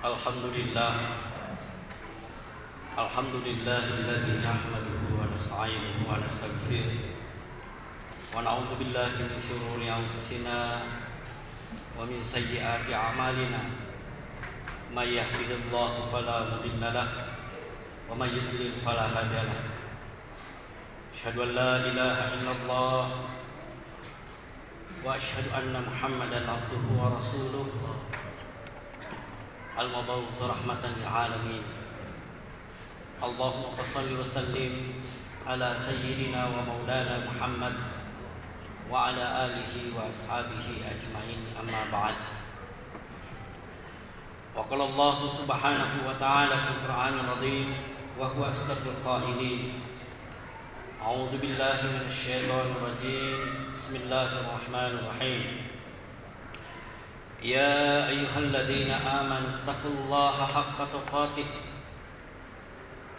Alhamdulillah Alhamdulillahilladzi nahmaduhu wa nasta'inuhu wa nastaghfiruh wa na'udzu billahi min shururi anfusina wa min sayyiati a'malina may yahdihillahu fala mudilla lahu wa may yudlil fala hadiya lahu asyhadu an la ilaha illallah wa asyhadu anna Muhammadan abduhu wa rasuluh al-mab'uts rahmatan lil alamin. Allahumma shalli wa sallim ala sayyidina wa maulana Muhammad wa ala alihi wa ashabihi ajma'in, amma ba'd. Wa qala Allah subhanahu wa ta'ala fil Qur'anil 'azim wa huwa asdaqul qailin. A'udzu billahi minasy syaithanir rajim. Bismillahirrahmanirrahim. Ya ayyuhalladzina amanu taqullaha haqqa tuqatih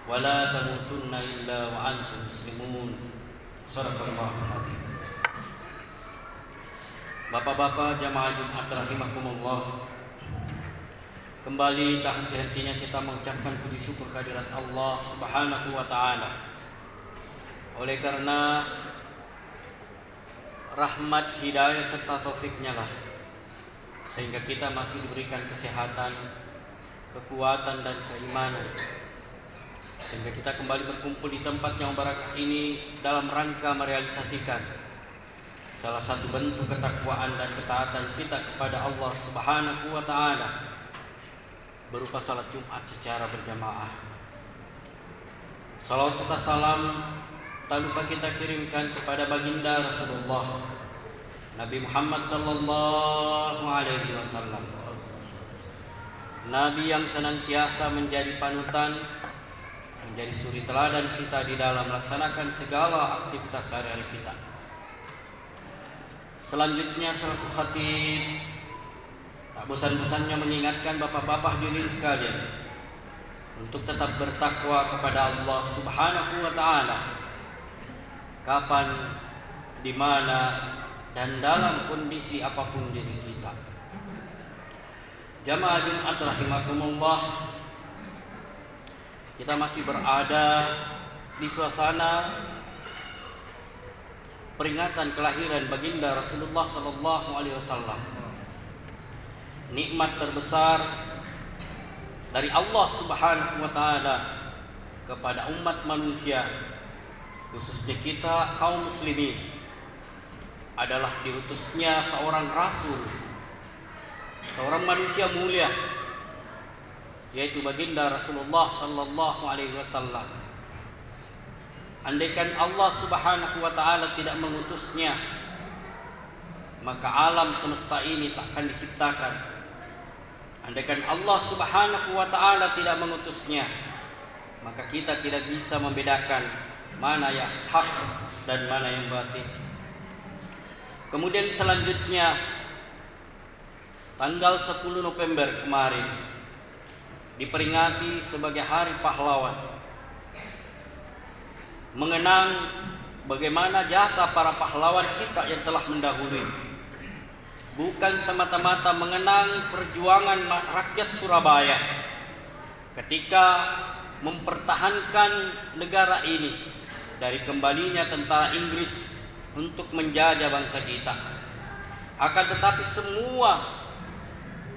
wa la tamutunna illa wa antum muslimun. Shadaqallahul adzim. Bapak-bapak jamaah Jumat rahimakumullah, kembali tak henti-hentinya kita mengucapkan puji syukur kehadirat Allah Subhanahu wa taala. Oleh karena rahmat, hidayah serta taufiknya lah sehingga kita masih diberikan kesehatan, kekuatan dan keimanan, sehingga kita kembali berkumpul di tempat yang barakah ini dalam rangka merealisasikan salah satu bentuk ketakwaan dan ketaatan kita kepada Allah Subhanahu wa taala berupa salat Jumat secara berjamaah. Salawat serta salam tak lupa kita kirimkan kepada baginda Rasulullah Nabi Muhammad sallallahu alaihi wasallam, Nabi yang senantiasa menjadi panutan, menjadi suri teladan kita di dalam melaksanakan segala aktivitas sehari-hari kita. Selanjutnya selaku khatib tak bosan-bosannya mengingatkan bapak-bapak hadirin sekalian untuk tetap bertakwa kepada Allah Subhanahu wa taala kapan, di mana dan dalam kondisi apapun diri kita. Jamaah Jumat rahimakumullah, kita masih berada di suasana peringatan kelahiran baginda Rasulullah sallallahu alaihi wasallam. Nikmat terbesar dari Allah Subhanahu wa taala kepada umat manusia, khususnya kita kaum muslimin, adalah diutusnya seorang rasul, seorang manusia mulia, yaitu baginda Rasulullah sallallahu alaihi wasallam. Andaikan Allah Subhanahu wa taala tidak mengutusnya, maka alam semesta ini tak akan diciptakan. Andaikan Allah Subhanahu wa taala tidak mengutusnya, maka kita tidak bisa membedakan mana yang hak dan mana yang batil. Kemudian selanjutnya tanggal 10 November kemarin diperingati sebagai Hari Pahlawan, mengenang bagaimana jasa para pahlawan kita yang telah mendahului, bukan semata-mata mengenang perjuangan rakyat Surabaya ketika mempertahankan negara ini dari kembalinya tentara Inggris untuk menjajah bangsa kita. Akan tetapi semua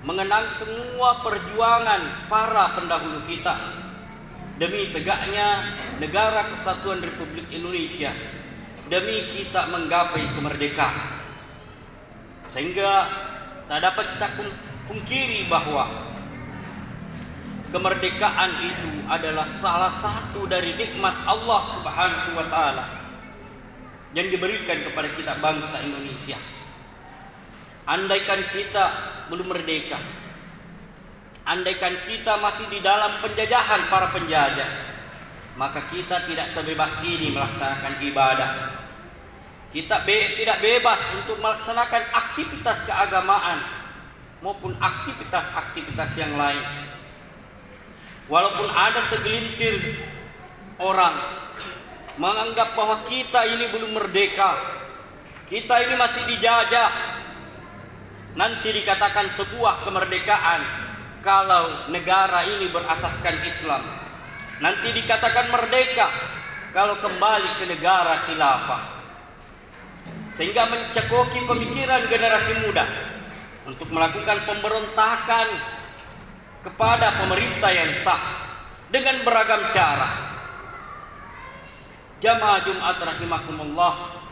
mengenang semua perjuangan para pendahulu kita demi tegaknya negara kesatuan Republik Indonesia, demi kita menggapai kemerdekaan. Sehingga tak dapat kita pungkiri bahwa kemerdekaan itu adalah salah satu dari nikmat Allah Subhanahu wa taala yang diberikan kepada kita bangsa Indonesia. Andaikan kita belum merdeka, andaikan kita masih di dalam penjajahan para penjajah, maka kita tidak sebebas ini melaksanakan ibadah. Kita tidak bebas untuk melaksanakan aktivitas keagamaan maupun aktivitas-aktivitas yang lain. Walaupun ada segelintir orang menganggap bahwa kita ini belum merdeka, kita ini masih dijajah, nanti dikatakan sebuah kemerdekaan kalau negara ini berasaskan Islam, nanti dikatakan merdeka kalau kembali ke negara khilafah. Sehingga mencekoki pemikiran generasi muda untuk melakukan pemberontakan kepada pemerintah yang sah dengan beragam cara. Jamaah Jumat rahimakumullah,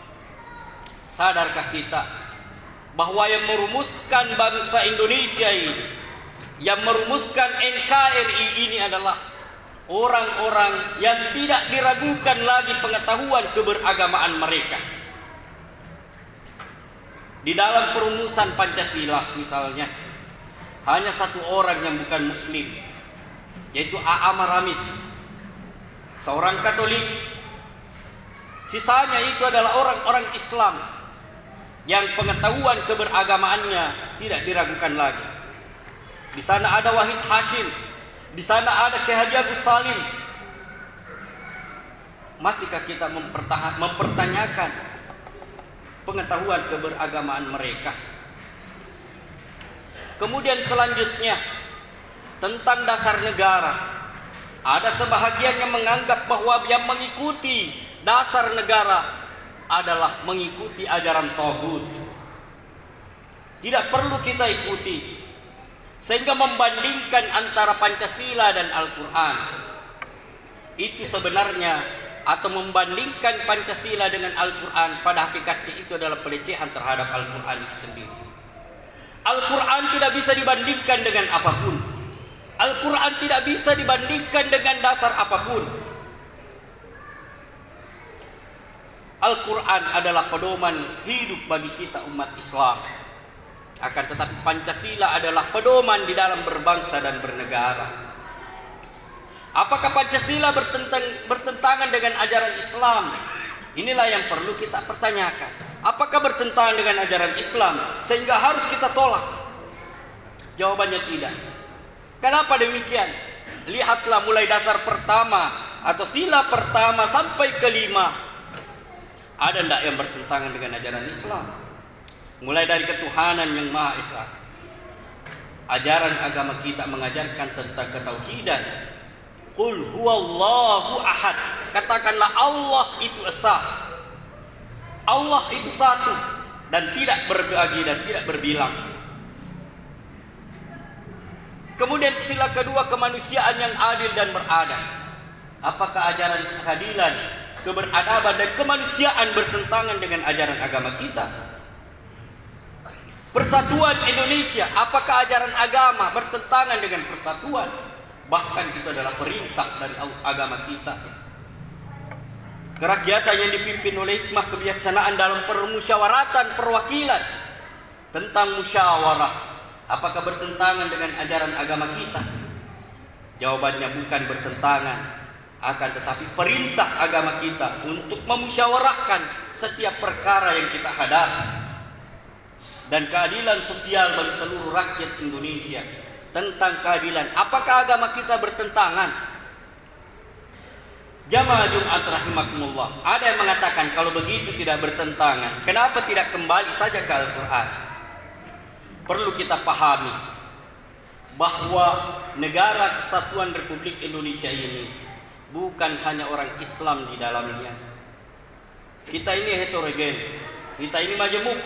sadarkah kita bahwa yang merumuskan bangsa Indonesia ini, yang merumuskan NKRI ini adalah orang-orang yang tidak diragukan lagi pengetahuan keberagamaan mereka. Di dalam perumusan Pancasila misalnya, hanya satu orang yang bukan muslim, yaitu A.A. Maramis, seorang Katolik. Sisanya itu adalah orang-orang Islam yang pengetahuan keberagamaannya tidak diragukan lagi. Di sana ada Wahid Hashim, di sana ada Kiai Haji Agus Salim. Masihkah kita mempertanyakan pengetahuan keberagamaan mereka? Kemudian selanjutnya tentang dasar negara, ada sebahagian yang menganggap bahwa yang mengikuti dasar negara adalah mengikuti ajaran Tauhid. Tidak perlu kita ikuti, sehingga membandingkan antara Pancasila dan Al-Quran itu sebenarnya, atau membandingkan Pancasila dengan Al-Quran, pada hakikatnya itu adalah pelecehan terhadap Al-Quran itu sendiri. Al-Quran tidak bisa dibandingkan dengan apapun. Al-Quran tidak bisa dibandingkan dengan dasar apapun. Al-Quran adalah pedoman hidup bagi kita umat Islam. Akan tetapi Pancasila adalah pedoman di dalam berbangsa dan bernegara. Apakah Pancasila bertentangan dengan ajaran Islam? Inilah yang perlu kita pertanyakan. Apakah bertentangan dengan ajaran Islam sehingga harus kita tolak? Jawabannya tidak. Kenapa demikian? Lihatlah mulai dasar pertama atau sila pertama sampai kelima. Ada tidak yang bertentangan dengan ajaran Islam? Mulai dari ketuhanan yang Maha Esa. Ajaran agama kita mengajarkan tentang ketauhidan. Qul huwallahu ahad. Katakanlah Allah itu esa. Allah itu satu dan tidak berbagi dan tidak berbilang. Kemudian sila kedua, kemanusiaan yang adil dan beradab. Apakah ajaran keadilan, keberadaban dan kemanusiaan bertentangan dengan ajaran agama kita? Persatuan Indonesia, apakah ajaran agama bertentangan dengan persatuan? Bahkan itu adalah perintah dari agama kita. Kerakyatan yang dipimpin oleh hikmah kebijaksanaan dalam permusyawaratan perwakilan tentang musyawarah, apakah bertentangan dengan ajaran agama kita? Jawabannya bukan bertentangan, akan tetapi perintah agama kita untuk memusyawarahkan setiap perkara yang kita hadapi. Dan keadilan sosial bagi seluruh rakyat Indonesia. Tentang keadilan, apakah agama kita bertentangan? Jamaah Jumat rahimakumullah, ada yang mengatakan kalau begitu tidak bertentangan, kenapa tidak kembali saja ke Al-Quran? Perlu kita pahami bahwa negara kesatuan Republik Indonesia ini bukan hanya orang Islam di dalamnya. Kita ini heterogen, kita ini majemuk.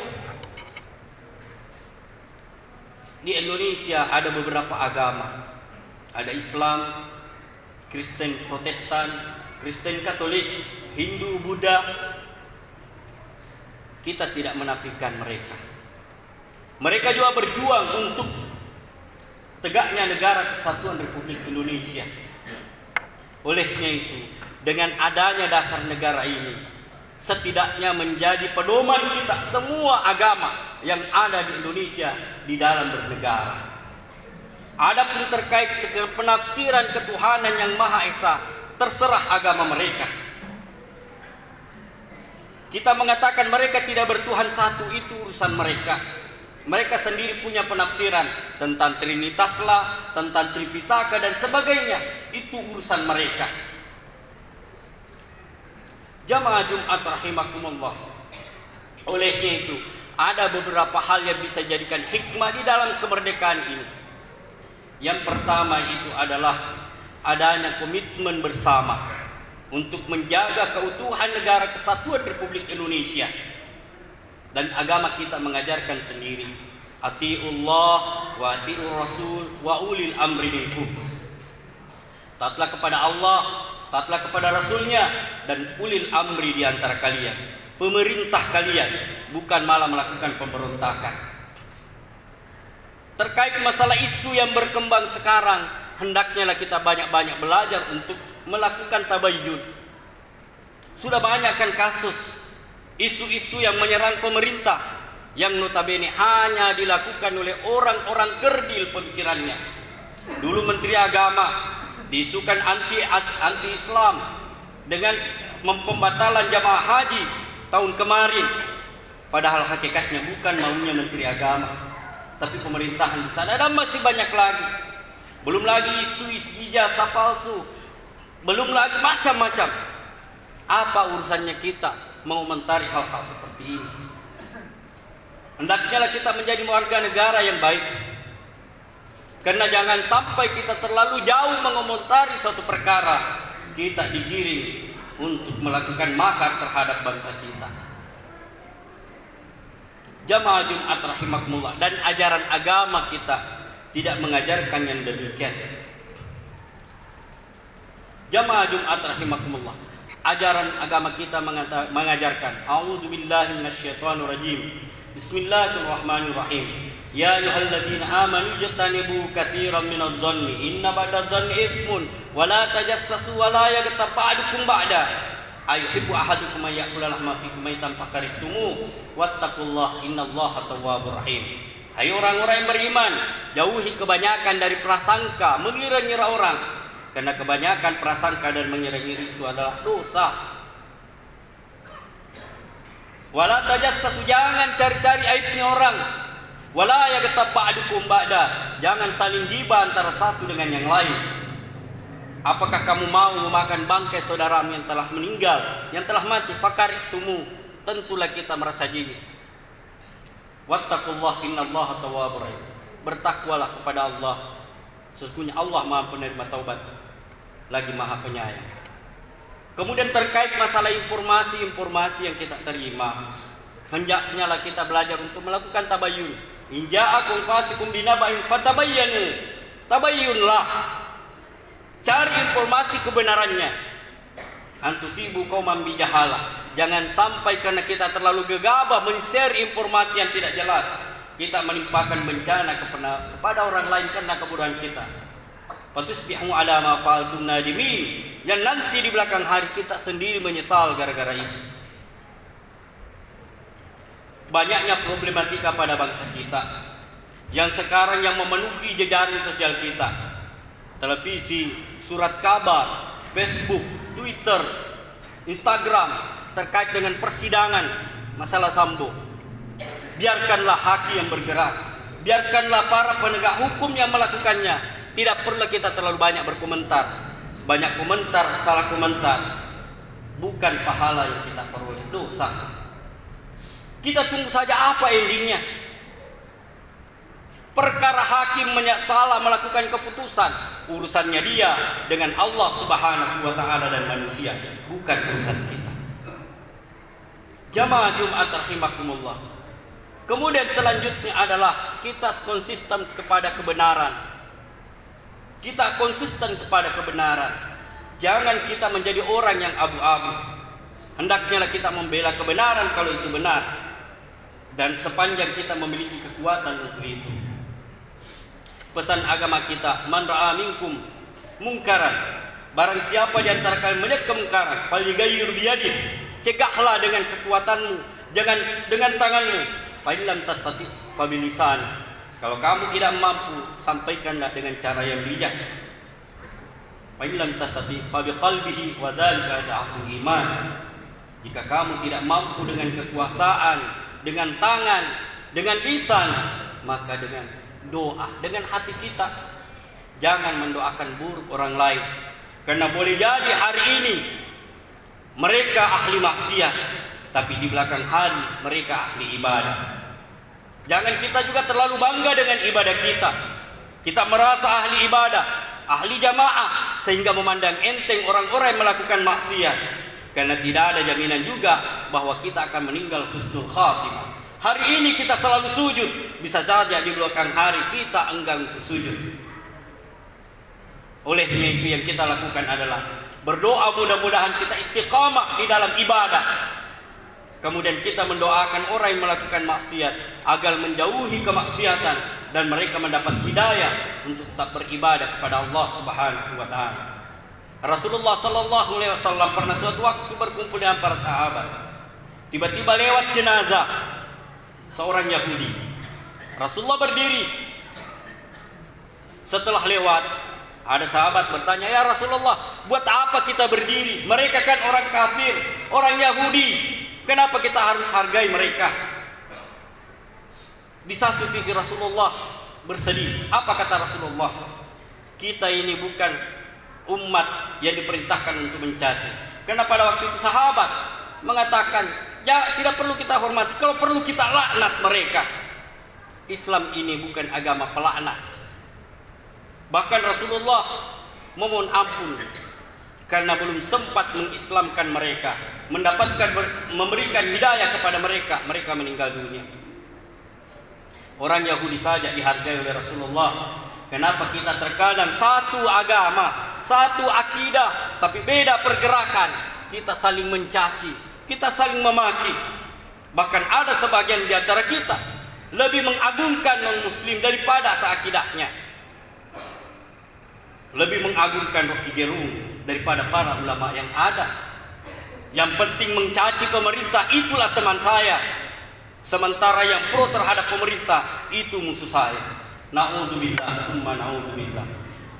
Di Indonesia ada beberapa agama. Ada Islam, Kristen Protestan, Kristen Katolik, Hindu, Buddha. Kita tidak menafikan mereka. Mereka juga berjuang untuk tegaknya negara kesatuan Republik Indonesia. Olehnya itu, dengan adanya dasar negara ini, setidaknya menjadi pedoman kita semua agama yang ada di Indonesia di dalam bernegara. Adapun terkait dengan penafsiran ketuhanan yang Maha Esa, terserah agama mereka. Kita mengatakan mereka tidak bertuhan satu, itu urusan mereka. Mereka sendiri punya penafsiran tentang Trinitas lah, tentang Tripitaka dan sebagainya. Itu urusan mereka. Jamaah Jumat rahimakumullah. Olehnya itu, ada beberapa hal yang bisa jadikan hikmah di dalam kemerdekaan ini. Yang pertama itu adalah adanya komitmen bersama untuk menjaga keutuhan negara kesatuan Republik Indonesia. Dan agama kita mengajarkan sendiri, atiullah wa atiur rasul wa ulil amri minkum. Taatlah kepada Allah, taatlah kepada Rasulnya, dan ulil amri di antara kalian, pemerintah kalian, bukan malah melakukan pemberontakan. Terkait masalah isu yang berkembang sekarang, hendaknya kita banyak-banyak belajar untuk melakukan tabayyun. Sudah banyak kan kasus isu-isu yang menyerang pemerintah yang notabene hanya dilakukan oleh orang-orang kerdil pemikirannya. Dulu Menteri Agama diisukan anti-Islam dengan pembatalan jamaah haji tahun kemarin, padahal hakikatnya bukan maunya Menteri Agama, tapi pemerintahan di sana. Dan masih banyak lagi. Belum lagi isu ijazah palsu, belum lagi macam-macam. Apa urusannya kita mengomentari hal-hal seperti ini? Hendaknya kita menjadi warga negara yang baik. Karena jangan sampai kita terlalu jauh mengomentari suatu perkara, kita digiring untuk melakukan makar terhadap bangsa kita. Jamaah Jumat rahimakumullah, dan ajaran agama kita tidak mengajarkan yang demikian. Jamaah Jumat rahimakumullah, ajaran agama kita mengajarkan, a'udzubillahi minasyaitonirrajim, bismillahirrahmanirrahim, ya ayyuhalladzina amanu ijtanibu katsiran minadh-dhanni inna ba'dadh-dhanni itsmun wa la tajassasu wa la yaghtab ba'dukum ba'da ayuhibbu ahadukum ay ya'kula lahma fikum maitan fakarihtumu wattaqullaha innallaha tawwabur rahim. Hai orang-orang yang beriman, jauhi kebanyakan dari prasangka, mengira-ngira orang, karena kebanyakan prasangka dan mengira-ngira itu adalah dosa. Wala tajassasu, jangan cari-cari aibnya orang. Wala yaghtab ba'dukum ba'da, jangan saling gibah antara satu dengan yang lain. Apakah kamu mau memakan bangkai saudaramu yang telah meninggal, yang telah mati? Fakarihtumu, tentulah kita merasa jijik. Wattaqullah innallaha tawwabur rahim, bertakwalah kepada Allah, sesungguhnya Allah Maha penerima taubat lagi Maha penyayang. Kemudian terkait masalah informasi yang kita terima, hendaknya kita belajar untuk melakukan tabayyun. In ja'akum fasiqun binaba'in fatabayyanu, tabayyunlah, cari informasi kebenarannya. Antusibu qauman bijahalah, jangan sampai karena kita terlalu gegabah men-share informasi yang tidak jelas, kita menimpakan bencana kepada orang lain karena kebodohan kita. Fatusbihu ala ma fa'altum nadimin, yang nanti di belakang hari kita sendiri menyesal gara-gara itu. Banyaknya problematika pada bangsa kita yang sekarang yang memenuhi jejaring sosial kita, televisi, surat kabar, Facebook, Twitter, Instagram, terkait dengan persidangan masalah Sambo. Biarkanlah hakim yang bergerak, biarkanlah para penegak hukum yang melakukannya. Tidak perlu kita terlalu banyak berkomentar. Banyak komentar, salah komentar, bukan pahala yang kita peroleh, dosa. Kita tunggu saja apa endingnya. Perkara hakim salah melakukan keputusan, urusannya dia dengan Allah Subhanahu wa ta'ala dan manusia, bukan urusan kita. Jamaah Jumat rahimakumullah. Kemudian selanjutnya adalah kita konsisten kepada kebenaran. Kita konsisten kepada kebenaran. Jangan kita menjadi orang yang abu-abu. Hendaknya kita membela kebenaran kalau itu benar, dan sepanjang kita memiliki kekuatan untuk itu. Pesan agama kita, man ra'a minkum mungkaran, barang siapa di antara kalian melihat kemungkaran, falyughayyir biyadihi, cegahlah dengan kekuatanmu, jangan dengan tanganmu. Fa in lam tastati fa bilisan, kalau kamu tidak mampu, sampaikanlah dengan cara yang bijak. Fa in lam tastati fa biqalbihi wa dzalika ad'aful iman, jika kamu tidak mampu dengan kekuasaan, dengan tangan, dengan lisan, maka dengan doa, dengan hati kita. Jangan mendoakan buruk orang lain, karena boleh jadi hari ini mereka ahli maksiat, tapi di belakang hari mereka ahli ibadah. Jangan kita juga terlalu bangga dengan ibadah kita. Kita merasa ahli ibadah, ahli jamaah, sehingga memandang enteng orang-orang yang melakukan maksiat. Karena tidak ada jaminan juga bahwa kita akan meninggal husnul khatimah. Hari ini kita selalu sujud, bisa saja di belakang hari kita enggan untuk sujud. Olehnya itu yang kita lakukan adalah berdoa mudah-mudahan kita istiqamah di dalam ibadah. Kemudian kita mendoakan orang yang melakukan maksiat agar menjauhi kemaksiatan dan mereka mendapat hidayah untuk tetap beribadah kepada Allah Subhanahu wa taala. Rasulullah sallallahu alaihi wasallam pernah suatu waktu berkumpul dengan para sahabat. Tiba-tiba lewat jenazah seorang Yahudi. Rasulullah berdiri. Setelah lewat, ada sahabat bertanya, "Ya Rasulullah, buat apa kita berdiri? Mereka kan orang kafir, orang Yahudi. Kenapa kita harus hargai mereka?" Di satu sisi Rasulullah bersedih. Apa kata Rasulullah? Kita ini bukan umat yang diperintahkan untuk mencaci. Karena pada waktu itu sahabat mengatakan, ya tidak perlu kita hormati, kalau perlu kita laknat mereka. Islam ini bukan agama pelaknat. Bahkan Rasulullah memohon ampun karena belum sempat mengislamkan mereka, memberikan hidayah kepada mereka, mereka meninggal dunia. Orang Yahudi saja dihargai oleh Rasulullah. Kenapa kita terkadang satu agama, satu akidah, tapi beda pergerakan? Kita saling mencaci, kita saling memaki. Bahkan ada sebagian di antara kita lebih mengagungkan non-muslim daripada seakidahnya, lebih mengagungkan Rocky Gerung daripada para ulama yang ada. Yang penting mencaci pemerintah, itulah teman saya. Sementara yang pro terhadap pemerintah, itu musuh saya. Na'udzubillah, tsumma na'udzubillah.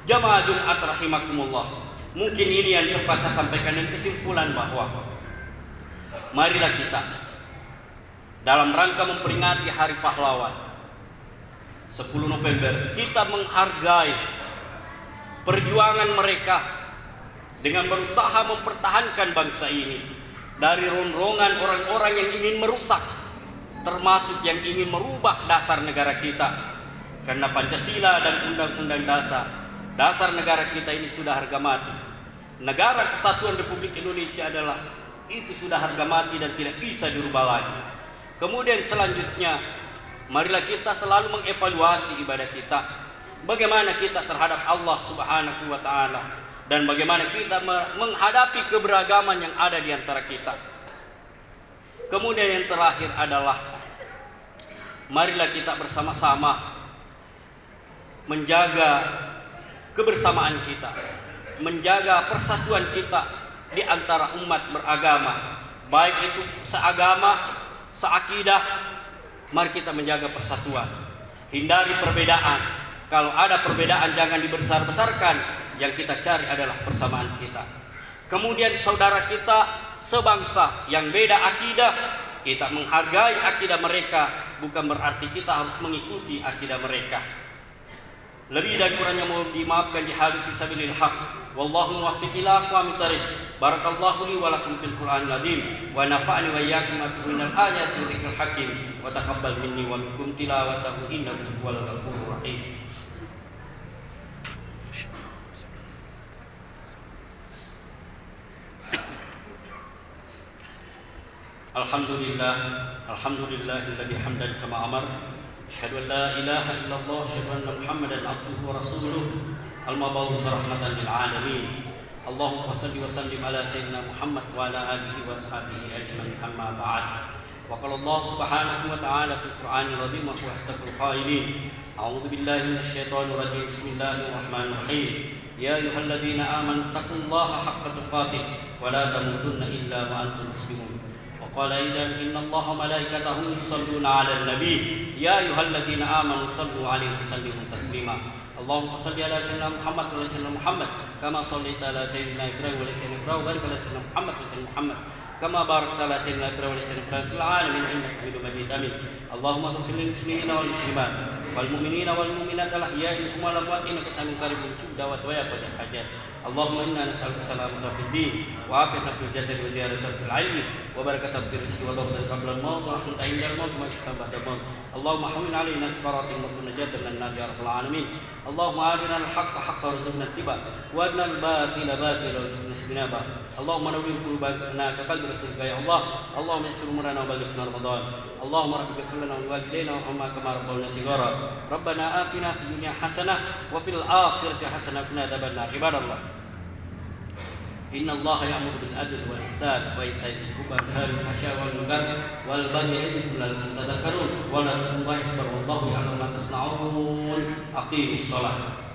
Jamaah Jumat rahimakumullah. Mungkin ini yang sempat saya sampaikan dan kesimpulan bahwa marilah kita dalam rangka memperingati Hari Pahlawan 10 November, kita menghargai perjuangan mereka dengan berusaha mempertahankan bangsa ini dari ronrongan orang-orang yang ingin merusak, termasuk yang ingin merubah dasar negara kita. Karena Pancasila dan Undang-Undang dasar negara kita ini sudah harga mati. Negara Kesatuan Republik Indonesia itu sudah harga mati dan tidak bisa dirubah lagi. Kemudian selanjutnya, marilah kita selalu mengevaluasi ibadah kita. Bagaimana kita terhadap Allah Subhanahu wa taala dan bagaimana kita menghadapi keberagaman yang ada di antara kita. Kemudian yang terakhir adalah marilah kita bersama-sama menjaga kebersamaan kita, menjaga persatuan kita di antara umat beragama, baik itu seagama, seakidah. Mari kita menjaga persatuan, hindari perbedaan. Kalau ada perbedaan jangan dibesar-besarkan, yang kita cari adalah persamaan kita. Kemudian saudara kita sebangsa yang beda akidah, kita menghargai akidah mereka, bukan berarti kita harus mengikuti akidah mereka. Lebih dan kurangnya mohon dimaafkan, jihadu fisabilil haq. Wallahu muwaffiq ila aqwamit thariq. Barakallahu li wa lakum fil Qur'anil azim wa nafa'ani wa iyyakum minal ayati wa dzikril hakim wa taqabbal minni wa minkum tilawatahu innahu huwal ghafurur rahim. Alhamdulillahilladzi hamdan kama amar. Asyhadu an la ilaha illallah, asyhadu anna Muhammadan abduhu wa rasuluh, al-mab'uts rahmatan lil alamin. Allahumma shalli wa sallim ala sayyidina Muhammad wa ala alihi wa sahbihi ajmain, amma ba'd. Wa qala Allah subhanahu wa ta'ala fil Qur'anil azim wa huwa asdaqul qailin. A'udzu billahi minasy syaithanir rajim. Bismillahirrahmanirrahim. Ya ayyuhalladzina amanu taqullaha haqqa tuqatih wa la tamutunna illa wa antum muslimun. قال أيضا إن الله وملائكته يصلون على النبي يا أيها الذين آمنوا صلوا عليه وسلموا تسليما اللهم صل على سيدنا محمد وعلى سيدنا محمد كما صليت على سيدنا إبراهيم وعلى سيدنا إبراهيم وبارك على سيدنا محمد وعلى سيدنا محمد كما باركت على سيدنا إبراهيم وعلى سيدنا إبراهيم في العالمين إنك حميد مجيد آمين اللهم اغفر للمسلمين والمسلمات wal mu'minina wal mu'minat al ahya'i minhum wal amwat innaka sami'un qaribun mujib da'wat wa ya qadil hajat. Allahumma inna nas'aluka salamatan fid din wa afiyatan fil jasad wa ziyadatan fil ilmi wa barakatan fil rizqi wa tawbatan qabla al maut wa rahmatan 'inda al maut wa ihsan ba'da al maut. Allahumma hawwin 'alaina saqaratil maut wa najatan minan nar ya rabbal alamin. Allahumma arina al haqqa haqqan warzuqna ittiba wa arina al batila batilan warzuqna ijtinaba. Allahumma nawwir qulubana ka qalbi rasulika ya Allah. Allahumma yassir umurana wa ballighna ramadan. Allahumma rabbi ighfir lana wa walidayna warhamna kama rabbawna shighara. Rabbana atina fid dunya hasanah wa fil akhirati hasanah wa qina adzabannar. Ibadallah, inna Allah ya'muru bil adli wal ihsan wa ita'i dzil qurba wa yanha 'anil fahsya'i wal munkar wal baghi ya'idukum la'allakum tadhakkarun wa la tadhakkarun wallahu ya'lamu ma tasna'un. Aqimis shalah.